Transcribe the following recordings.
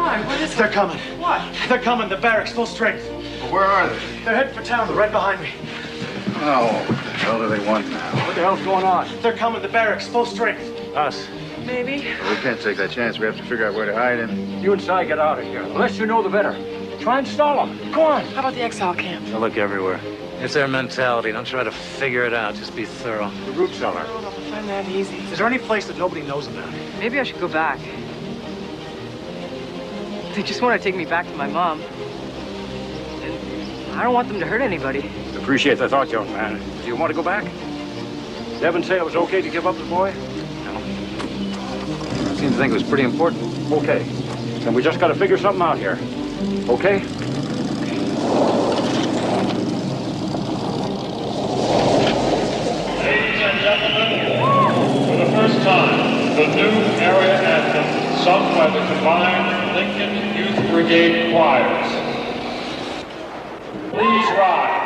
Why? What is it? They're coming. What? They're coming. The barracks, full strength. Well, where are they? They're heading for town. They're right behind me. Oh, what the hell do they want now? What the hell's going on? They're coming. The barracks, full strength. Us. Maybe. Well, we can't take that chance. We have to figure out where to hide him. You and Si get out of here. The less you know, the better. Try and stall them. Go on. How about the exile camp? They'll look everywhere. It's their mentality. Don't try to figure it out. Just be thorough. The root cellar. I don't know if I find that easy. Is there any place that nobody knows about? Maybe I should go back. They just want to take me back to my mom. And I don't want them to hurt anybody. Appreciate the thought, young man. Do you want to go back? Devin say it was okay to give up the boy? No. I seem to think it was pretty important. Okay. Then we just got to figure something out here. Okay? Ladies and gentlemen, for the first time, the new area anthem sung by the combined Lincoln Youth Brigade choirs. Please rise.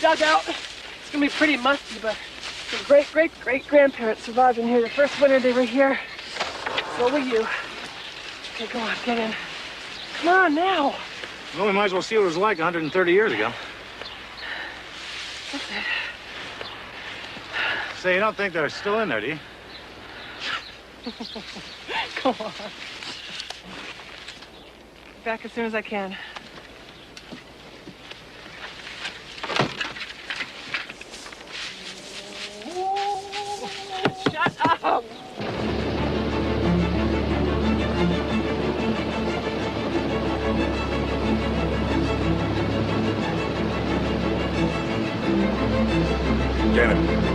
Dugout. It's gonna be pretty musty, but the great-great-great-grandparents survived in here. The first winter they were here, so will you. Okay, go on, get in. Come on now. Well, we might as well see what it was like 130 years ago. That's it. Say, you don't think they're still in there, do you? Come on. Back as soon as I can. Get him.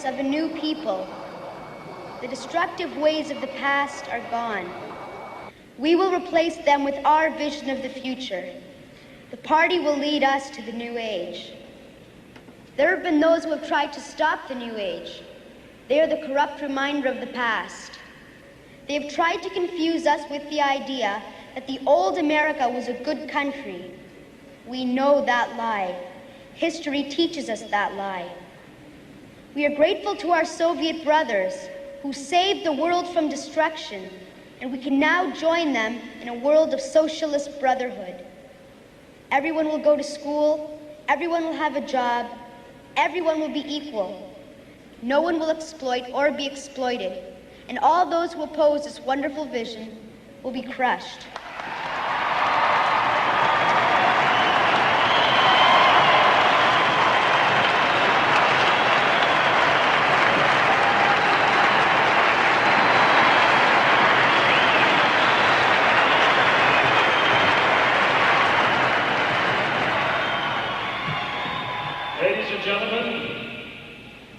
Of a new people. The destructive ways of the past are gone. We will replace them with our vision of the future. The party will lead us to the new age. There have been those who have tried to stop the new age. They are the corrupt reminder of the past. They have tried to confuse us with the idea that the old America was a good country. We know that lie. History teaches us that lie. We are grateful to our Soviet brothers who saved the world from destruction, and we can now join them in a world of socialist brotherhood. Everyone will go to school, everyone will have a job, everyone will be equal. No one will exploit or be exploited, and all those who oppose this wonderful vision will be crushed.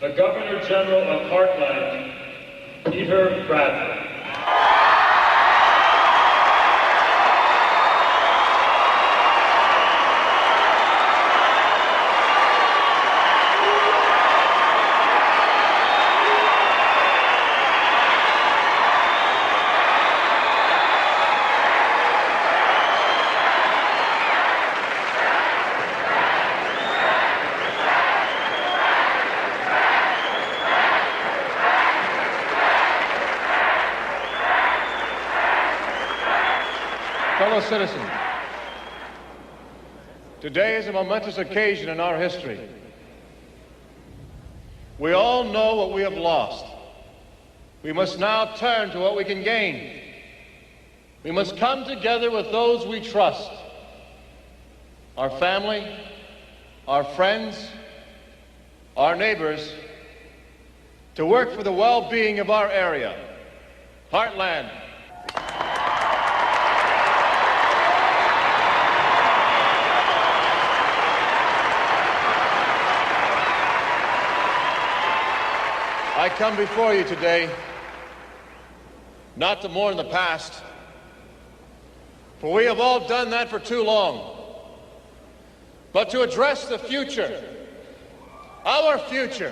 The Governor General of Heartland, Peter Bradford. Fellow citizens, today is a momentous occasion in our history. We all know what we have lost. We must now turn to what we can gain. We must come together with those we trust, our family, our friends, our neighbors, to work for the well-being of our area, Heartland. I come before you today not to mourn the past, for we have all done that for too long, but to address the future, our future.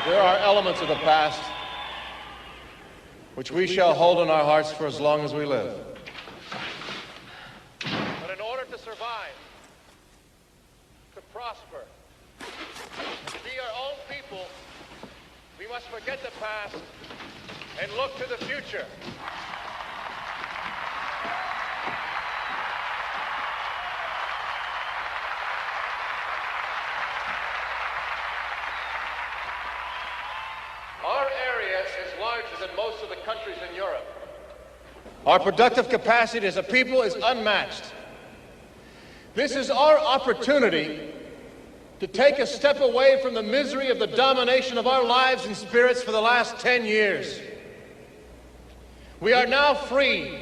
There are elements of the past which we shall hold in our hearts for as long as we live. But in order to survive, to prosper, to be our own people, we must forget the past and look to the future. Our area is larger than most of the countries in Europe. Our productive capacity as a people is unmatched. This is our opportunity to take a step away from the misery of the domination of our lives and spirits for the last 10 years. We are now free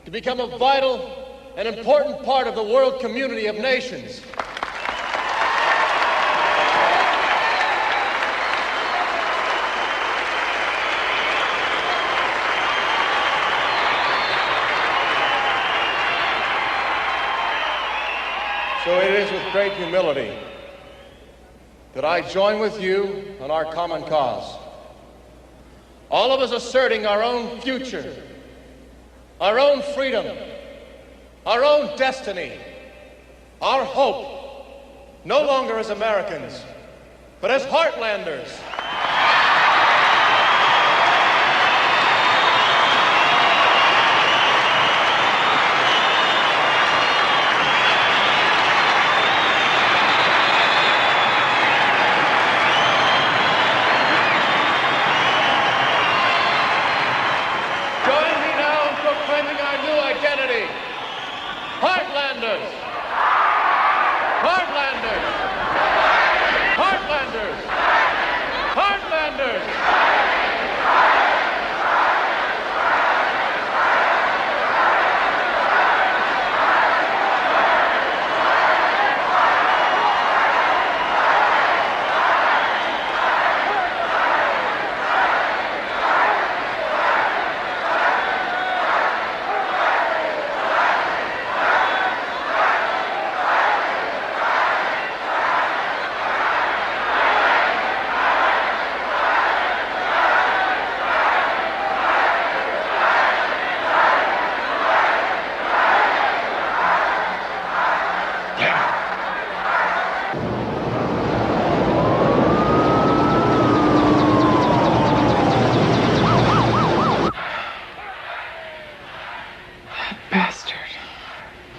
to become a vital and important part of the world community of nations. So it is with great humility that I join with you on our common cause. All of us asserting our own future, our own freedom, our own destiny, our hope, no longer as Americans, but as Heartlanders. Heartlanders! Heartlanders! Heartlanders! Heartlanders!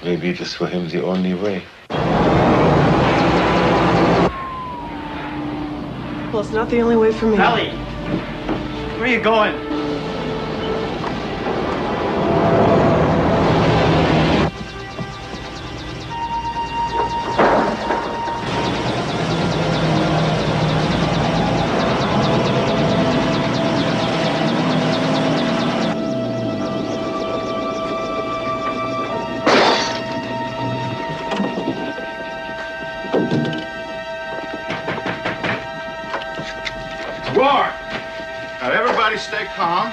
Maybe this for him the only way. Well, it's not the only way for me. Ellie! Where are you going? War! Now everybody stay calm.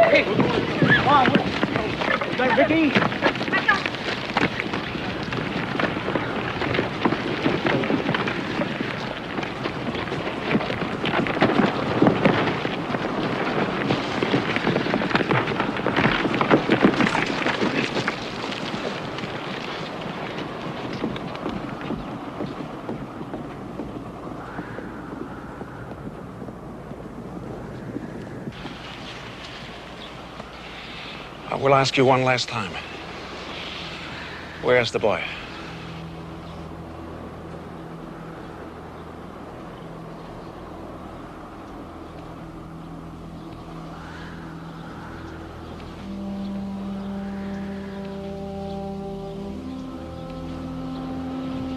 Hey, come on. Is that Ricky? I will ask you one last time. Where's the boy?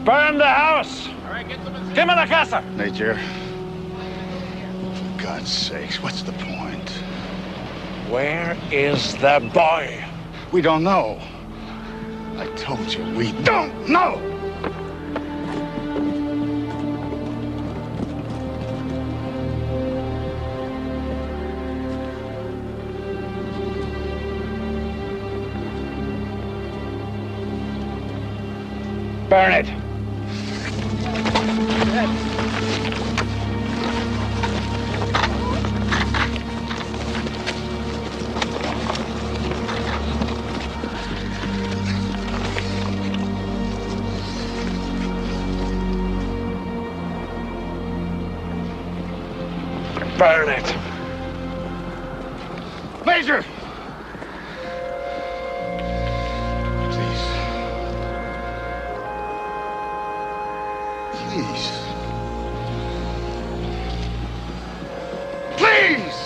Burn the house! All right, get them in. Give me la casa! Major, for God's sakes, what's the point? Where is the boy? We don't know. I told you, we don't know! Burn it! Burn it! Major! Please. Please. Please!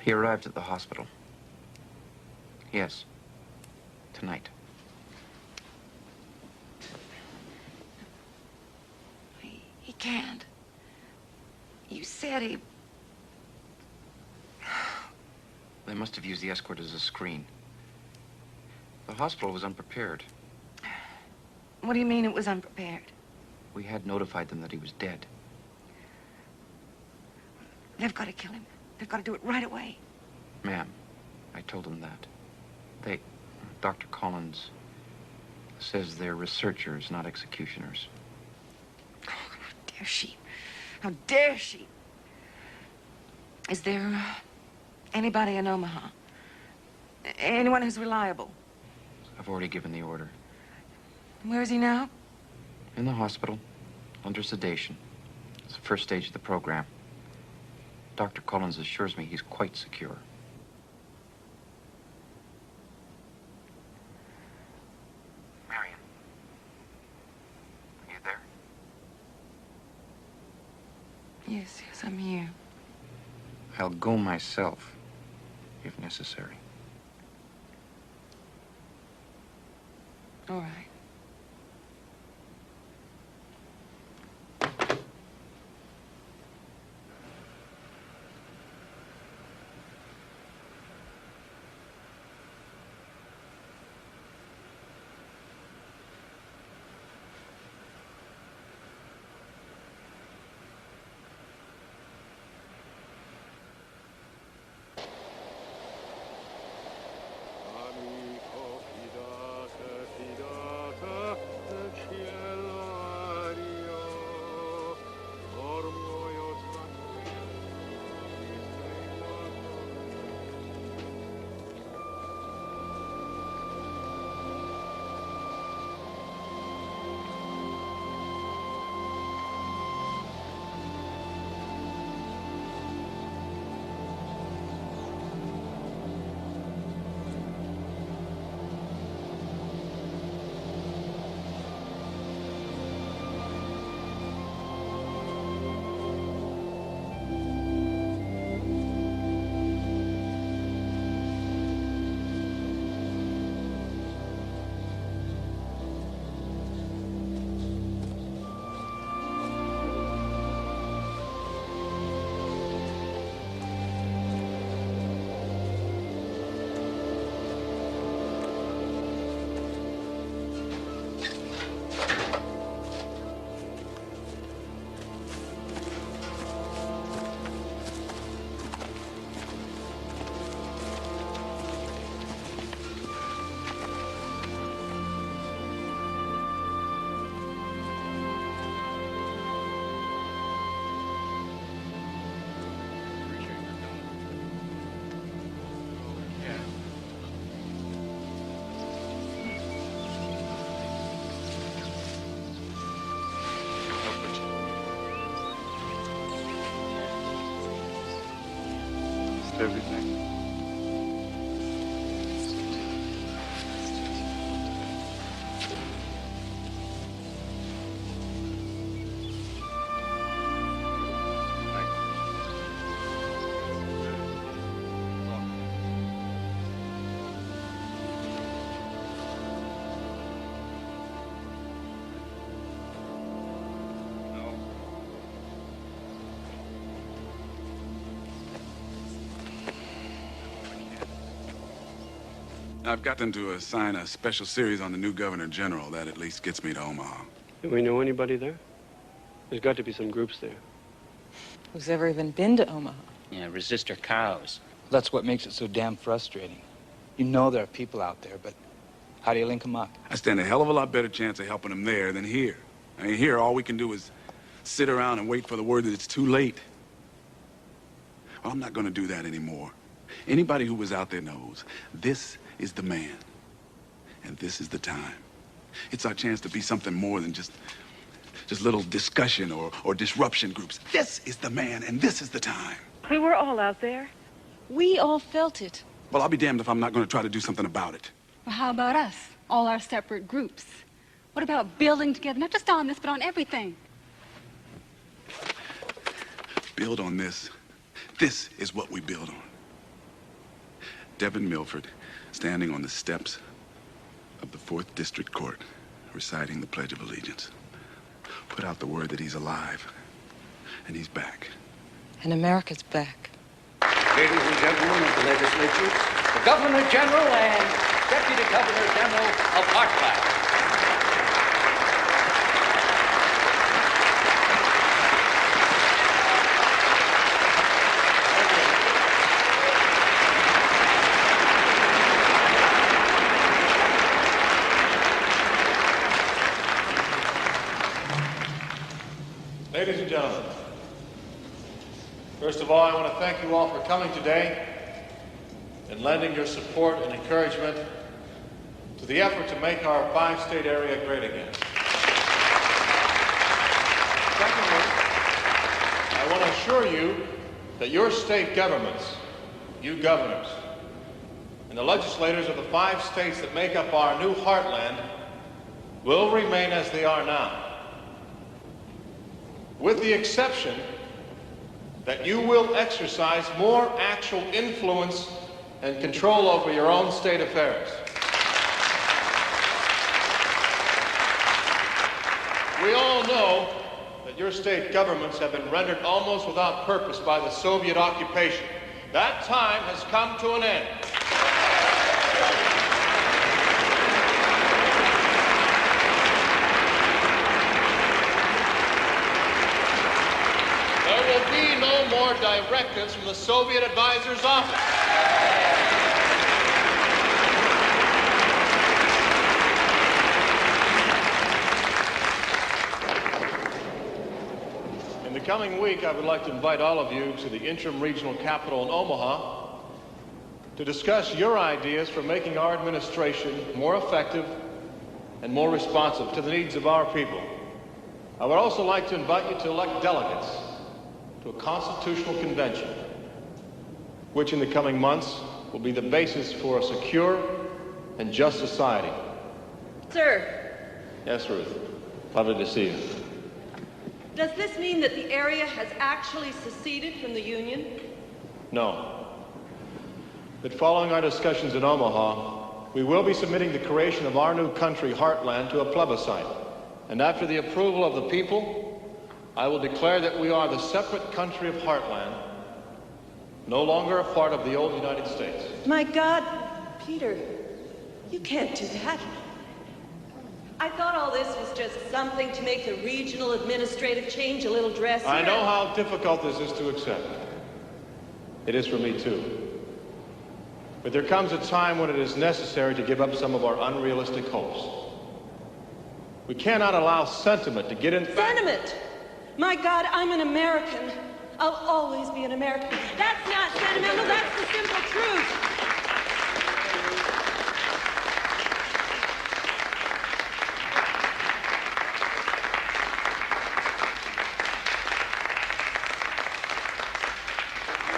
He arrived at the hospital. Yes. Tonight. He can't. You said he... They must have used the escort as a screen. The hospital was unprepared. What do you mean it was unprepared? We had notified them that he was dead. They've got to kill him. They've got to do it right away. Ma'am, I told them that. Dr. Collins says they're researchers, not executioners. Oh, how dare she? How dare she? Is there anybody in Omaha? Anyone who's reliable? I've already given the order. Where is he now? In the hospital, under sedation. It's the first stage of the program. Dr. Collins assures me he's quite secure. Marion. Are you there? Yes, I'm here. I'll go myself, if necessary. All right. Everything. I've got them to assign a special series on the new Governor General. That at least gets me to Omaha. Do we know anybody there? There's got to be some groups there. Who's ever even been to Omaha? Yeah, resistor cows. That's what makes it so damn frustrating. You know there are people out there, but how do you link them up? I stand a hell of a lot better chance of helping them there than here. I mean, here, all we can do is sit around and wait for the word that it's too late. Well, I'm not going to do that anymore. Anybody who was out there knows this is the man, and this is the time. It's our chance to be something more than just little discussion or disruption groups. This is the man, and this is the time. We were all out there. We all felt it. Well, I'll be damned if I'm not going to try to do something about it. Well, how about us? All our separate groups. What about building together, not just on this, but on everything? Build on this. This is what we build on. Devin Milford standing on the steps of the 4th District Court, reciting the Pledge of Allegiance. Put out the word that he's alive, and he's back. And America's back. Ladies and gentlemen of the legislatures, the Governor General and Deputy Governor General of Heartland. Ladies and gentlemen, first of all, I want to thank you all for coming today and lending your support and encouragement to the effort to make our 5-state area great again. Secondly, I want to assure you that your state governments, you governors, and the legislators of the 5 states that make up our new heartland will remain as they are now, with the exception that you will exercise more actual influence and control over your own state affairs. We all know that your state governments have been rendered almost without purpose by the Soviet occupation. That time has come to an end. There will be no more directives from the Soviet advisor's office. In the coming week, I would like to invite all of you to the interim regional capital in Omaha to discuss your ideas for making our administration more effective and more responsive to the needs of our people. I would also like to invite you to elect delegates to a constitutional convention, which in the coming months will be the basis for a secure and just society. Sir. Yes, Ruth. Lovely to see you. Does this mean that the area has actually seceded from the Union? No. But following our discussions in Omaha, we will be submitting the creation of our new country, Heartland, to a plebiscite. And after the approval of the people, I will declare that we are the separate country of Heartland, no longer a part of the old United States. My God, Peter, you can't do that. I thought all this was just something to make the regional administrative change a little dressier. I know how difficult this is to accept. It is for me, too. But there comes a time when it is necessary to give up some of our unrealistic hopes. We cannot allow sentiment to get in... Sentiment? My God, I'm an American. I'll always be an American. That's not sentimental, that's the simple truth.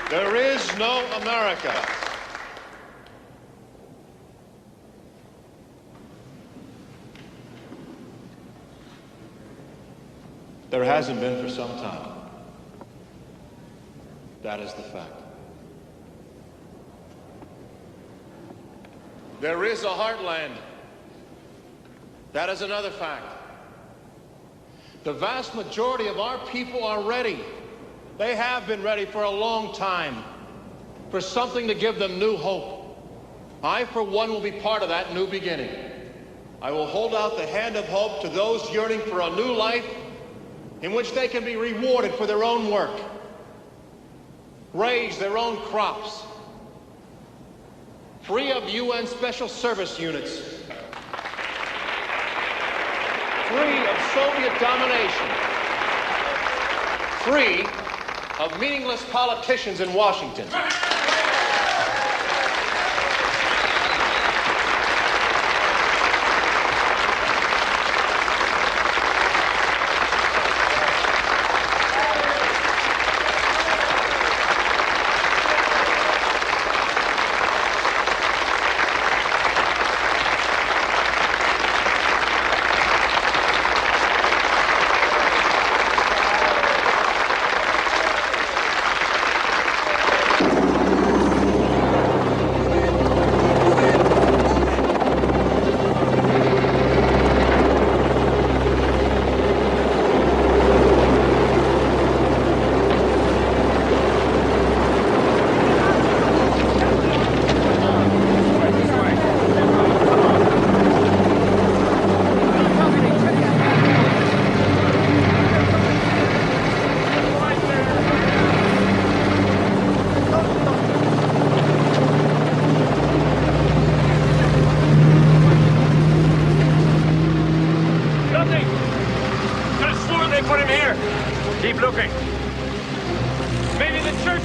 There is no America. There hasn't been for some time. That is the fact. There is a heartland. That is another fact. The vast majority of our people are ready. They have been ready for a long time, for something to give them new hope. I, for one, will be part of that new beginning. I will hold out the hand of hope to those yearning for a new life in which they can be rewarded for their own work, raise their own crops, free of UN special service units, free of Soviet domination, free of meaningless politicians in Washington.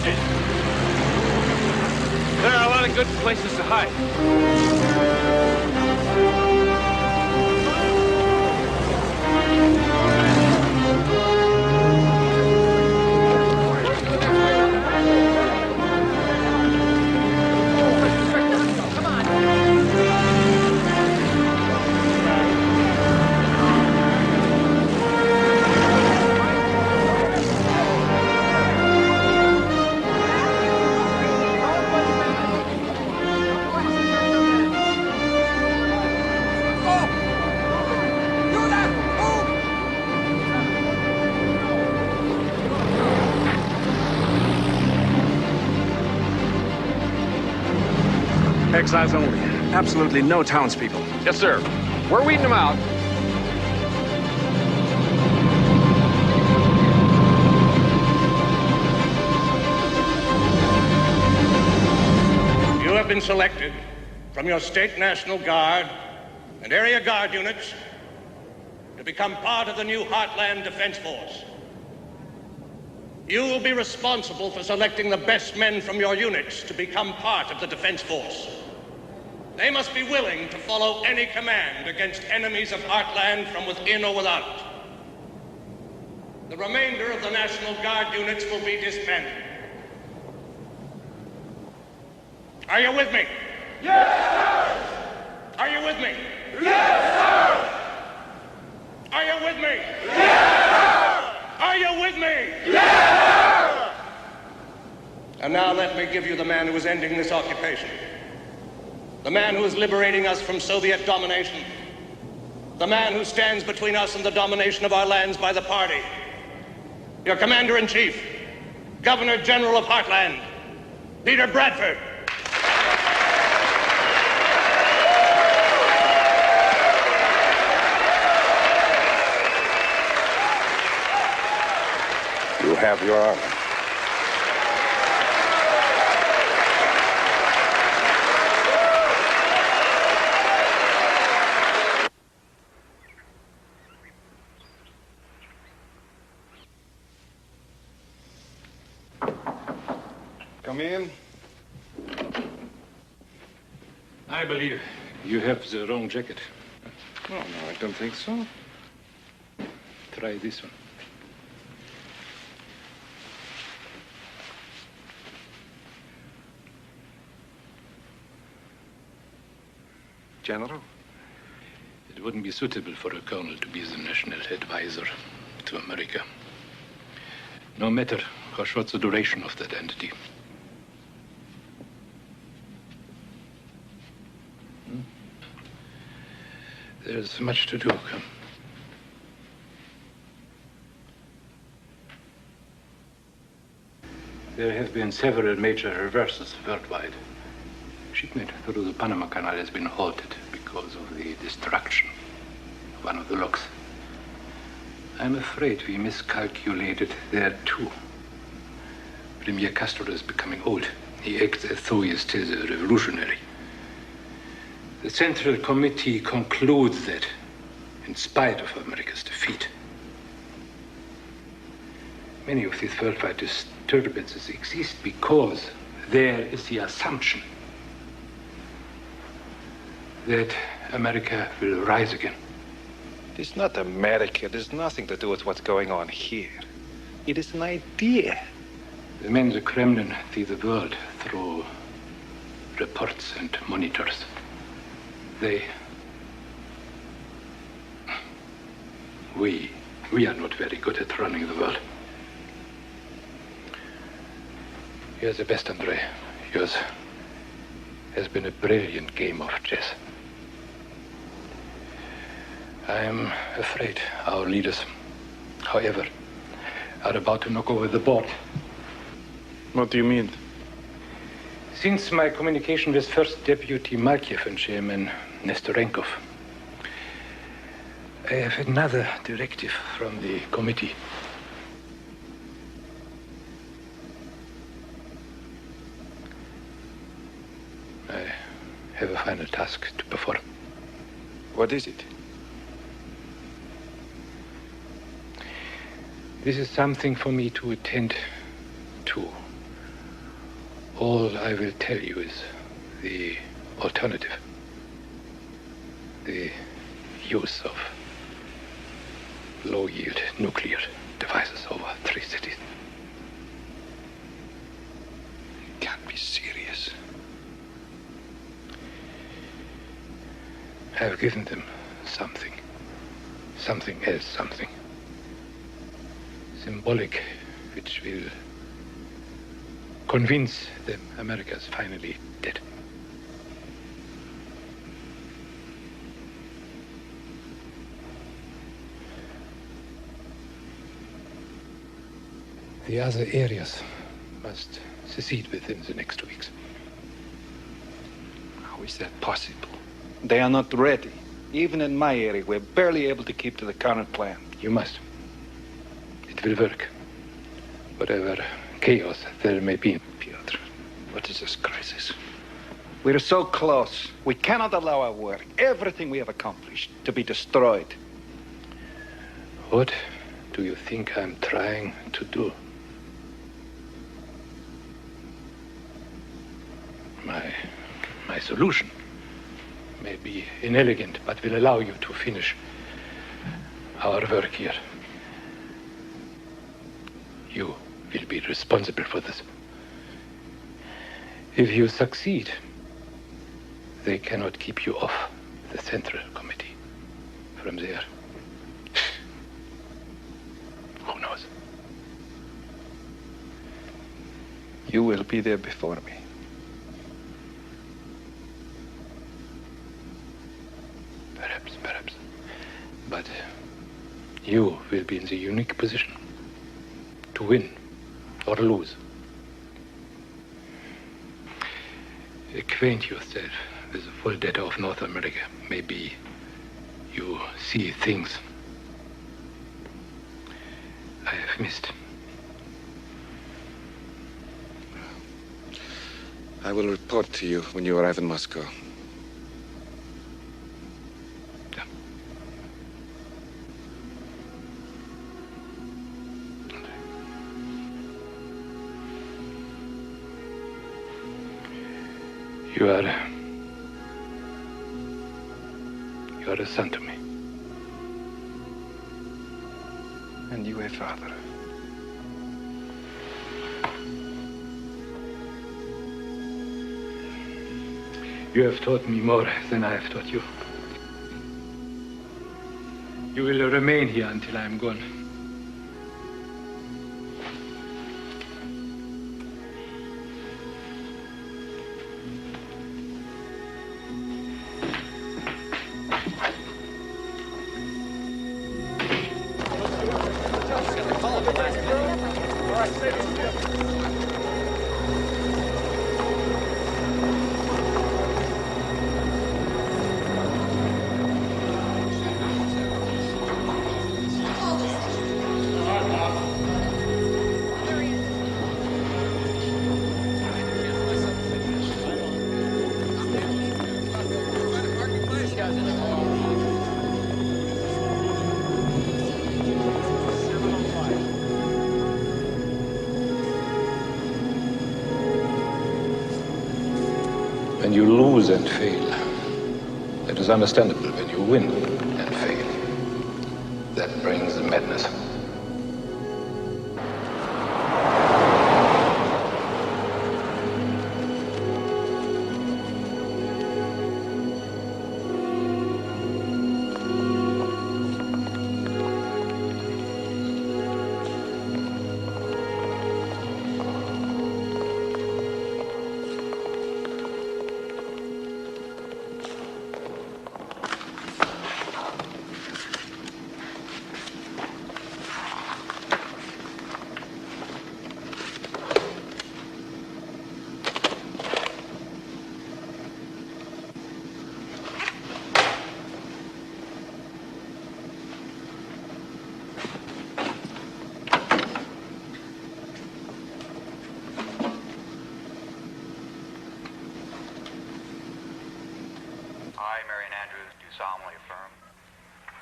empty. There are a lot of good places to hide. Exiles only. Absolutely no townspeople. Yes, sir. We're weeding them out. You have been selected from your state National Guard and area guard units to become part of the new Heartland Defense Force. You will be responsible for selecting the best men from your units to become part of the Defense Force. They must be willing to follow any command against enemies of Heartland from within or without. The remainder of the National Guard units will be disbanded. Are you with me? Yes, sir! Are you with me? Yes, sir! Are you with me? Yes, sir! Are you with me? Yes, sir! And now let me give you the man who is ending this occupation. The man who is liberating us from Soviet domination. The man who stands between us and the domination of our lands by the party. Your Commander-in-Chief, Governor-General of Heartland, Peter Bradford. You have your armor. Come in. I believe you have the wrong jacket. No, I don't think so. Try this one. General? It wouldn't be suitable for a colonel to be the national advisor to America. No matter how short the duration of that entity. There's much to do. Come. There have been several major reversals worldwide. Shipment through the Panama Canal has been halted because of the destruction of one of the locks. I'm afraid we miscalculated there too. Premier Castro is becoming old. He acts as though he is still a revolutionary. The Central Committee concludes that, in spite of America's defeat, many of these worldwide disturbances exist because there is the assumption that America will rise again. It is not America. It has nothing to do with what's going on here. It is an idea. The men in the Kremlin see the world through reports and monitors. We are not very good at running the world. You're the best, Andre. Yours has been a brilliant game of chess. I am afraid our leaders, however, are about to knock over the board. What do you mean? Since my communication with First Deputy Markiev and Chairman Nestorenkov, I have another directive from the committee. I have a final task to perform. What is it? This is something for me to attend to All I will tell you is the alternative. The use of low-yield nuclear devices over 3 cities. You can't be serious. I've given them something. Something else, something. Symbolic, which will convince them America's finally dead. The other areas must secede within the next 2 weeks. How is that possible? They are not ready. Even in my area, we're barely able to keep to the current plan. You must. It will work. Whatever chaos there may be. Piotr, what is this crisis? We're so close. We cannot allow our work, everything we have accomplished, to be destroyed. What do you think I'm trying to do? My solution may be inelegant, but will allow you to finish our work here. You will be responsible for this. If you succeed, they cannot keep you off the Central Committee. From there, who knows? You will be there before me. Perhaps. But you will be in the unique position to win or lose. Acquaint yourself with the full data of North America. Maybe you see things I have missed. I will report to you when you arrive in Moscow. You are a son to me. And you a father. You have taught me more than I have taught you. You will remain here until I am gone. When you lose and fail, it is understandable. When you win and fail, that brings madness.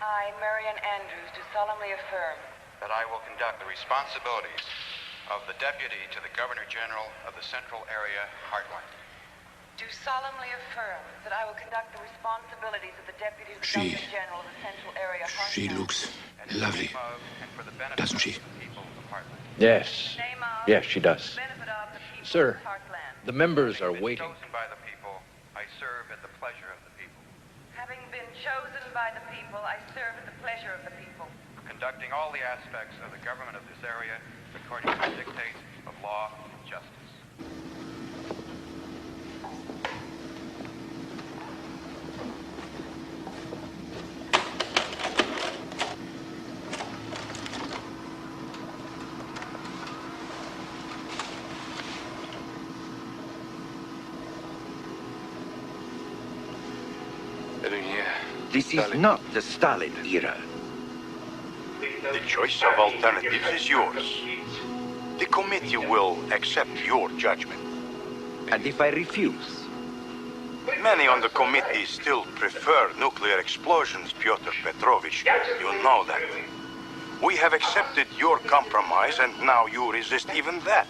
I, Marian Andrews, do solemnly affirm that I will conduct the responsibilities of the Deputy to the Governor General of the Central Area Heartland. Do solemnly affirm that I will conduct the responsibilities of the Deputy to the Governor General of the Central Area Heartland. She looks lovely, doesn't she? Yes. Yes, she does. Sir, the members are waiting. Chosen by the people, I serve at the pleasure of the people. Having been chosen by the people, I serve at the pleasure of the people. Conducting all the aspects of the government of this area according to the dictates of law and justice. This is not the Stalin era. The choice of alternatives is yours. The committee will accept your judgment. And if I refuse? Many on the committee still prefer nuclear explosions, Pyotr Petrovich. You know that. We have accepted your compromise, and now you resist even that.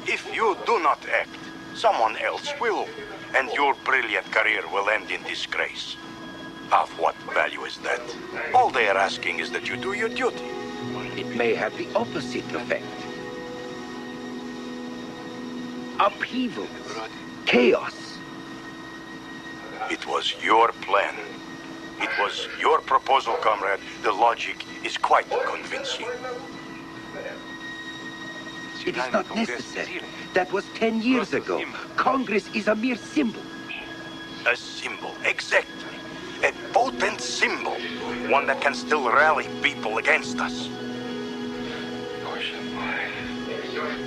If you do not act, someone else will, and your brilliant career will end in disgrace. Of what value is that? All they are asking is that you do your duty. It may have the opposite effect. Upheaval. Chaos. It was your plan. It was your proposal, comrade. The logic is quite convincing. It is not necessary. That was 10 years ago. Congress is a mere symbol. A symbol, exactly. A potent symbol. One that can still rally people against us.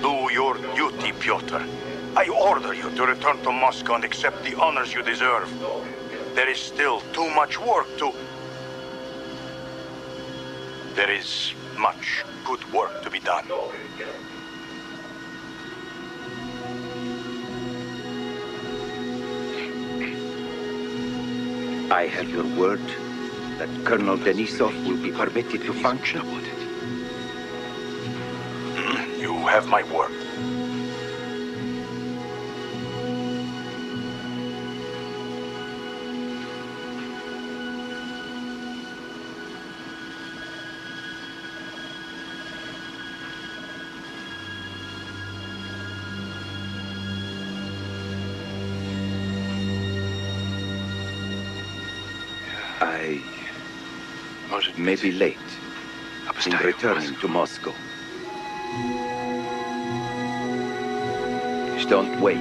Do your duty, Pyotr. I order you to return to Moscow and accept the honors you deserve. There is still too much work to... There is much good work to be done. I have your word that Colonel Denisov will be permitted to function? You have my word. I may be late in returning to Moscow. Don't wait.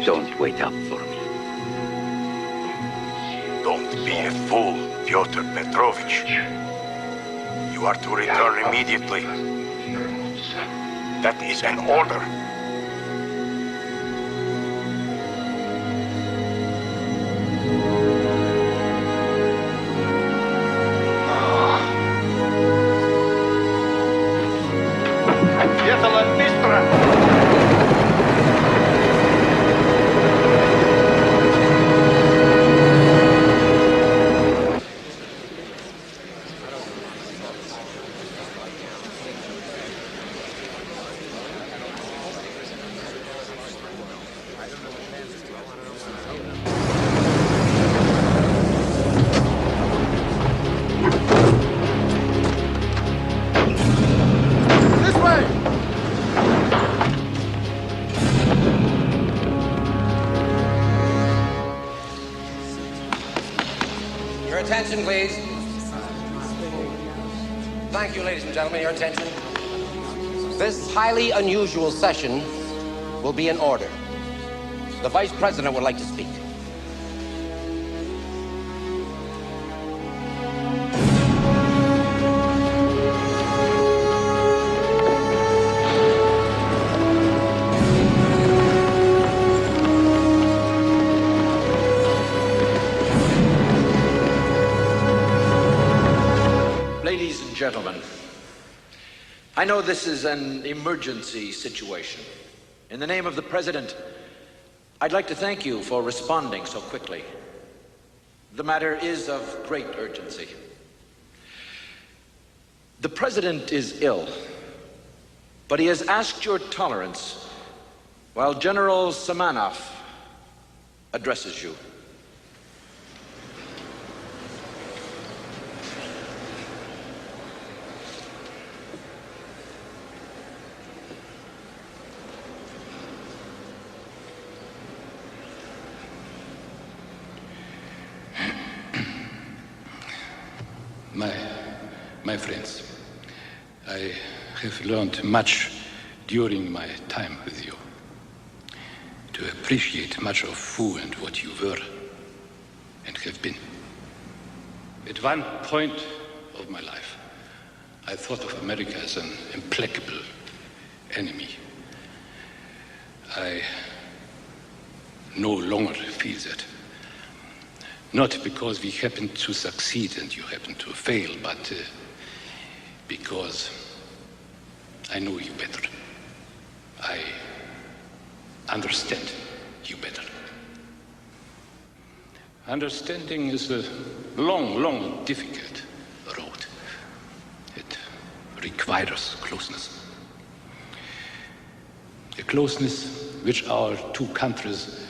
Don't wait up for me. Don't be a fool, Pyotr Petrovich. You are to return immediately. That is an order. Attention, please. Thank you, ladies and gentlemen, your attention. This highly unusual session will be in order. The Vice President would like to speak. Gentlemen, I know this is an emergency situation. In the name of the President, I'd like to thank you for responding so quickly. The matter is of great urgency. The president is ill, but he has asked your tolerance while General Samanov addresses you. My friends, I have learned much during my time with you, to appreciate much of who and what you were and have been. At one point of my life, I thought of America as an implacable enemy. I no longer feel that. Not because we happen to succeed and you happen to fail, but because I know you better. I understand you better. Understanding is a long, long, difficult road. It requires closeness. A closeness which our two countries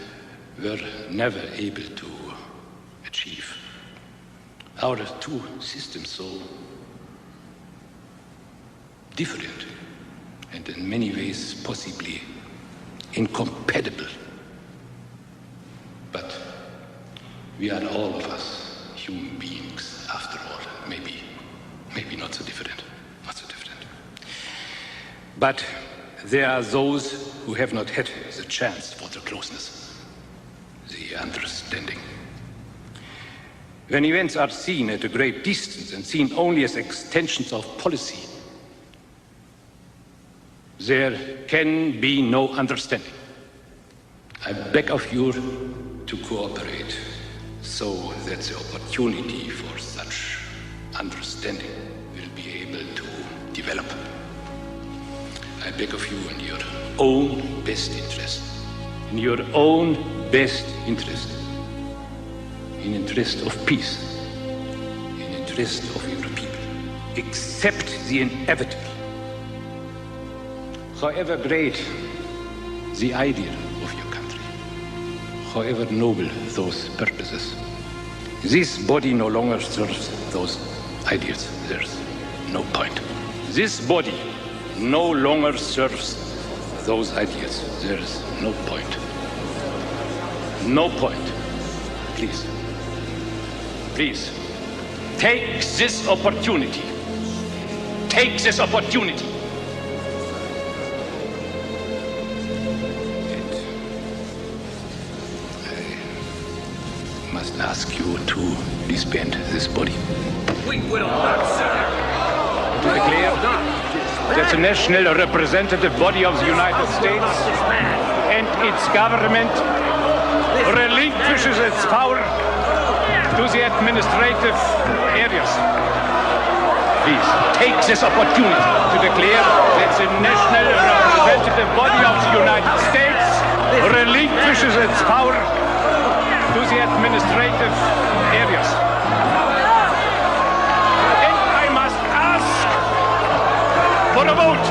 were never able to achieve. Our two systems so different and in many ways possibly incompatible. But we are all of us human beings after all. Maybe not so different. But there are those who have not had the chance for the closeness, the understanding. When events are seen at a great distance and seen only as extensions of policy, there can be no understanding. I beg of you to cooperate so that the opportunity for such understanding will be able to develop. I beg of you in your own best interest, in your own best interest, in interest of peace, in interest of your people, accept the inevitable. However great the idea of your country, however noble those purposes, this body no longer serves those ideas. There's no point. This body no longer serves those ideas. There is no point. No point. Please. Please. Take this opportunity. Take this opportunity. I must ask you to disband this body. We will not, sir. To declare that the national representative body of the United States and its government relinquishes its power to the administrative areas. Please, take this opportunity to declare that the national representative body of the United States relinquishes its power to the administrative areas. And I must ask for a vote.